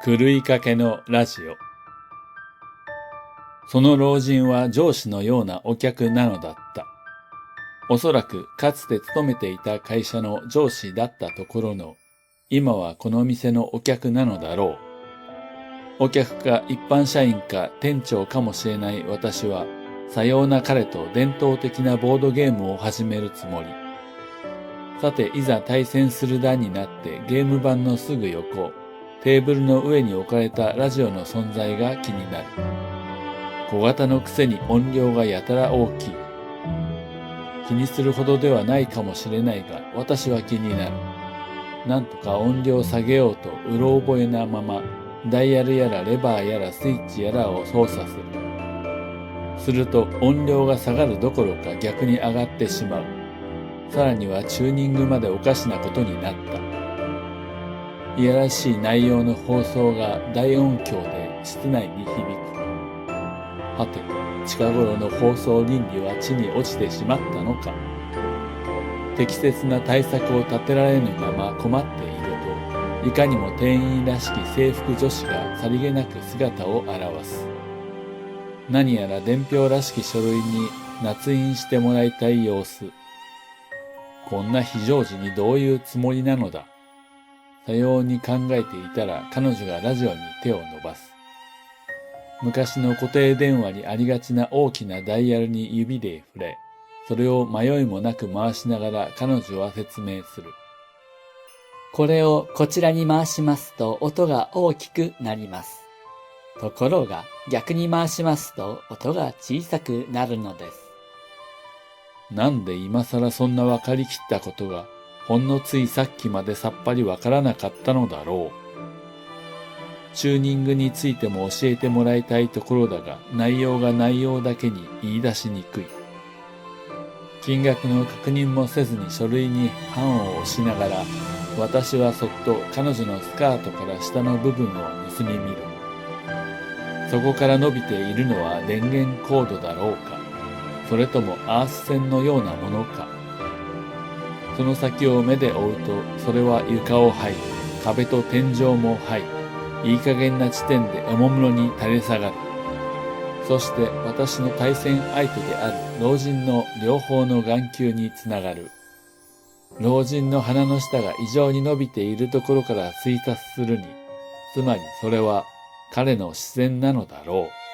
狂いかけのラジオ。その老人は上司のようなお客なのだった。おそらくかつて勤めていた会社の上司だったところの、今はこの店のお客なのだろう。お客か一般社員か店長かもしれない私は、さような彼と伝統的なボードゲームを始めるつもり。さて、いざ対戦する段になってゲーム盤のすぐ横、テーブルの上に置かれたラジオの存在が気になる。小型のくせに音量がやたら大きい。気にするほどではないかもしれないが、私は気になる。なんとか音量を下げようとうろ覚えなまま、ダイヤルやらレバーやらスイッチやらを操作する。すると音量が下がるどころか逆に上がってしまう。さらにはチューニングまでおかしなことになった。いやらしい内容の放送が大音響で室内に響く。はて、近頃の放送倫理は地に落ちてしまったのか。適切な対策を立てられぬまま困っていると、いかにも店員らしき制服女子がさりげなく姿を現す。何やら伝票らしき書類に捺印してもらいたい様子。こんな非常時にどういうつもりなのだ。さように考えていたら彼女がラジオに手を伸ばす。昔の固定電話にありがちな大きなダイヤルに指で触れ、それを迷いもなく回しながら彼女は説明する。これをこちらに回しますと音が大きくなります。ところが逆に回しますと音が小さくなるのです。なんで今更そんな分かりきったことが、ほんのついさっきまでさっぱり分からなかったのだろう。チューニングについても教えてもらいたいところだが、内容が内容だけに言い出しにくい。金額の確認もせずに書類に判を押しながら、私はそっと彼女のスカートから下の部分を盗み見る。そこから伸びているのは電源コードだろうか、それともアース線のようなものか。その先を目で追うと、それは床を這い、壁と天井も這い、いい加減な地点でおもむろに垂れ下がる。そして私の対戦相手である老人の両方の眼球につながる。老人の鼻の下が異常に伸びているところから推察するに、つまりそれは彼の視線なのだろう。